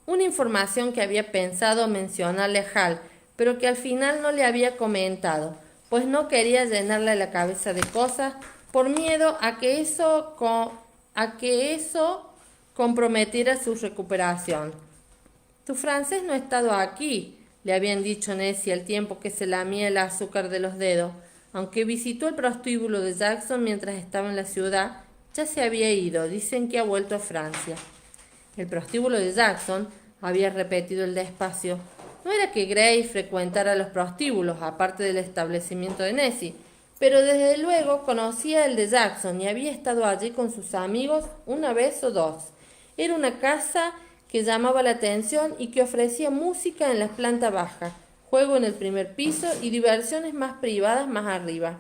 Una información que había pensado mencionarle a Hal, pero que al final no le había comentado, pues no quería llenarle la cabeza de cosas por miedo a que eso comprometiera su recuperación. Tu francés no ha estado aquí, le habían dicho Nessie al tiempo que se lamía el azúcar de los dedos. Aunque visitó el prostíbulo de Jackson mientras estaba en la ciudad, ya se había ido. Dicen que ha vuelto a Francia. El prostíbulo de Jackson, había repetido el despacio. No era que Gray frecuentara los prostíbulos, aparte del establecimiento de Nessie, pero desde luego conocía el de Jackson y había estado allí con sus amigos una vez o dos. Era una casa que llamaba la atención y que ofrecía música en la planta baja, juego en el primer piso y diversiones más privadas más arriba.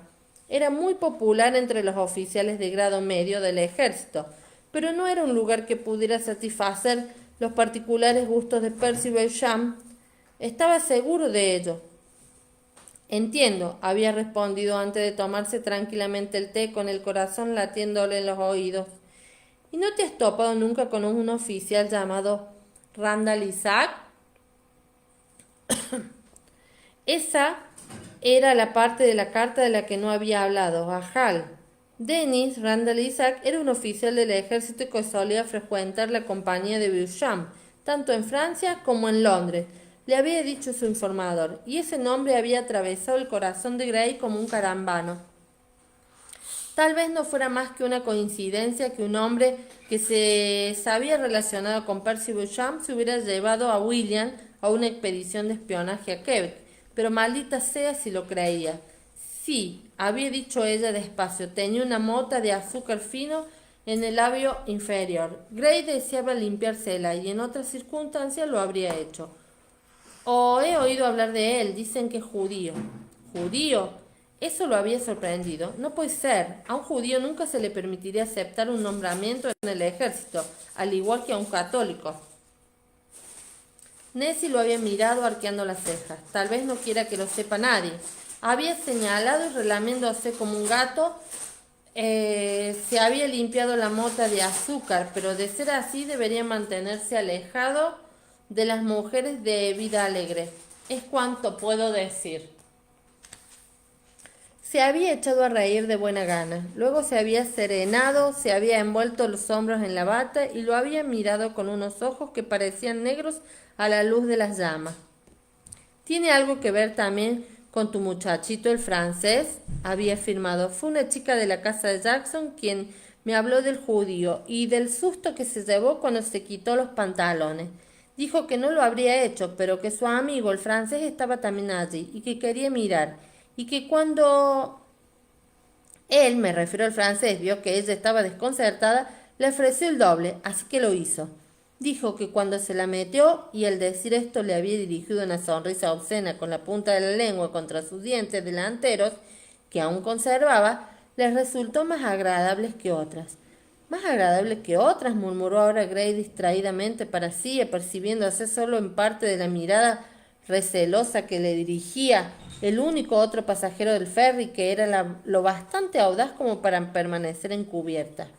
Era muy popular entre los oficiales de grado medio del ejército, pero no era un lugar que pudiera satisfacer los particulares gustos de Percy Beauchamp. Estaba seguro de ello. Entiendo, había respondido antes de tomarse tranquilamente el té con el corazón latiéndole en los oídos. ¿Y no te has topado nunca con un oficial llamado Randall Isaac? Esa era la parte de la carta de la que no había hablado a Hal. Dennis Randall Isaac era un oficial del ejército que solía frecuentar la compañía de Beauchamp, tanto en Francia como en Londres, le había dicho su informador, y ese nombre había atravesado el corazón de Gray como un carambano. Tal vez no fuera más que una coincidencia que un hombre que se sabía relacionado con Percy Beauchamp se hubiera llevado a William a una expedición de espionaje a Quebec, pero maldita sea si lo creía. Sí, había dicho ella despacio, tenía una mota de azúcar fino en el labio inferior. Gray deseaba limpiársela y en otras circunstancias lo habría hecho. He oído hablar de él, dicen que es judío. ¿Judío? Eso lo había sorprendido. No puede ser. A un judío nunca se le permitiría aceptar un nombramiento en el ejército, al igual que a un católico. Nessie lo había mirado arqueando las cejas. Tal vez no quiera que lo sepa nadie. Había señalado y relamiéndose como un gato, se había limpiado la mota de azúcar, pero de ser así debería mantenerse alejado de las mujeres de vida alegre. Es cuanto puedo decir. Se había echado a reír de buena gana. Luego se había serenado, se había envuelto los hombros en la bata y lo había mirado con unos ojos que parecían negros a la luz de las llamas. ¿Tiene algo que ver también con tu muchachito el francés? Había afirmado. Fue una chica de la casa de Jackson quien me habló del judío y del susto que se llevó cuando se quitó los pantalones. Dijo que no lo habría hecho, pero que su amigo el francés estaba también allí y que quería mirar, y que cuando él, me refiero al francés, vio que ella estaba desconcertada, le ofreció el doble, así que lo hizo. Dijo que cuando se la metió y al decir esto le había dirigido una sonrisa obscena con la punta de la lengua contra sus dientes delanteros, que aún conservaba, les resultó más agradables que otras. Más agradables que otras, murmuró ahora Gray distraídamente para sí, apercibiéndose solo en parte de la mirada recelosa que le dirigía el único otro pasajero del ferry, que era lo bastante audaz como para permanecer encubierta.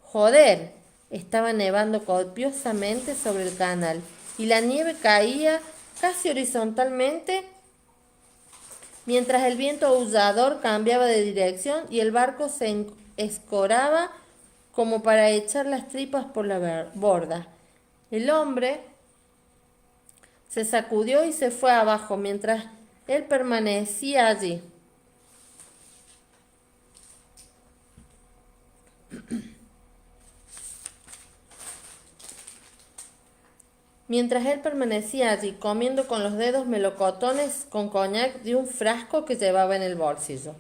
Joder, estaba nevando copiosamente sobre el canal y la nieve caía casi horizontalmente mientras el viento aullador cambiaba de dirección y el barco se escoraba como para echar las tripas por la borda. El hombre se sacudió y se fue abajo mientras él permanecía allí. Mientras él permanecía allí comiendo con los dedos melocotones con coñac de un frasco que llevaba en el bolsillo,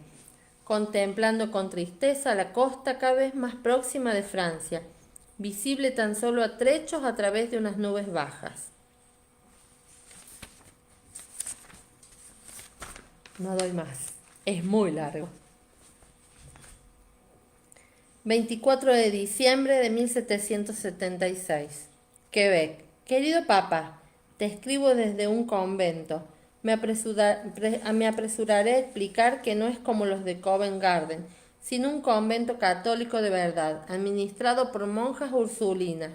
contemplando con tristeza la costa cada vez más próxima de Francia, visible tan solo a trechos a través de unas nubes bajas. No doy más, es muy largo. 24 de diciembre de 1776. Quebec. Querido papá, te escribo desde un convento. Me apresuraré a explicar que no es como los de Covent Garden, sino un convento católico de verdad, administrado por monjas ursulinas.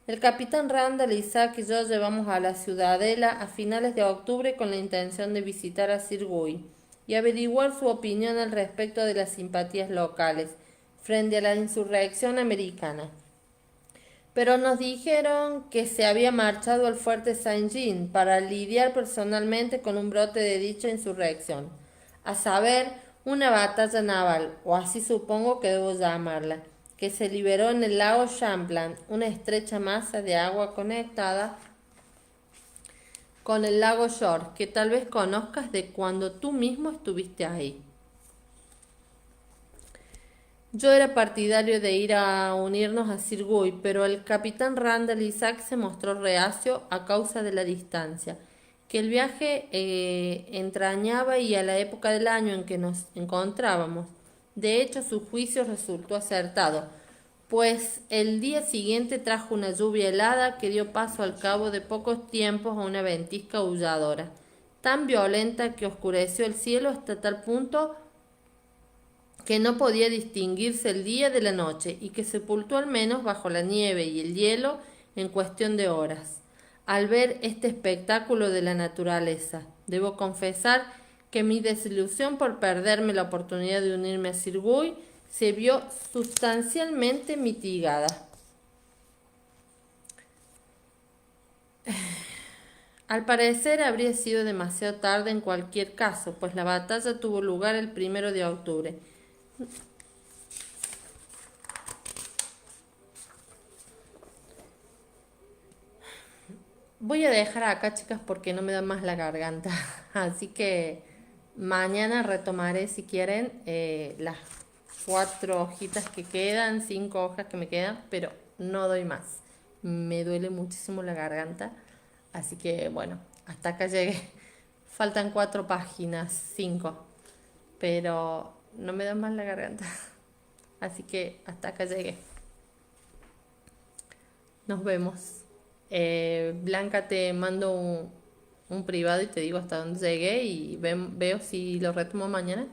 El capitán Randall, Isaac y yo llevamos a la ciudadela a finales de octubre con la intención de visitar a Sir Guy y averiguar su opinión al respecto de las simpatías locales frente a la insurrección americana. Pero nos dijeron que se había marchado al fuerte Saint-Jean para lidiar personalmente con un brote de dicha insurrección, a saber, una batalla naval, o así supongo que debo llamarla, que se liberó en el lago Champlain, una estrecha masa de agua conectada con el lago York, que tal vez conozcas de cuando tú mismo estuviste ahí. Yo era partidario de ir a unirnos a Sir Guy, pero el capitán Randall Isaac se mostró reacio a causa de la distancia que el viaje entrañaba y a la época del año en que nos encontrábamos. De hecho, su juicio resultó acertado, pues el día siguiente trajo una lluvia helada que dio paso al cabo de pocos tiempos a una ventisca aulladora, tan violenta que oscureció el cielo hasta tal punto que no podía distinguirse el día de la noche y que sepultó al menos bajo la nieve y el hielo en cuestión de horas. Al ver este espectáculo de la naturaleza, debo confesar que mi desilusión por perderme la oportunidad de unirme a Sir Guy se vio sustancialmente mitigada. Al parecer habría sido demasiado tarde en cualquier caso, pues la batalla tuvo lugar el 1 de octubre. Voy a dejar acá, chicas, porque no me da más la garganta. Así que mañana retomaré, si quieren, las 4 hojitas que quedan, 5 hojas que me quedan, pero no doy más. Me duele muchísimo la garganta. Así que, bueno, hasta acá llegué. Faltan 4 páginas, 5, pero no me da más la garganta. Así que hasta acá llegué. Nos vemos. Blanca, te mando un privado y te digo hasta dónde llegué y veo si lo retomo mañana.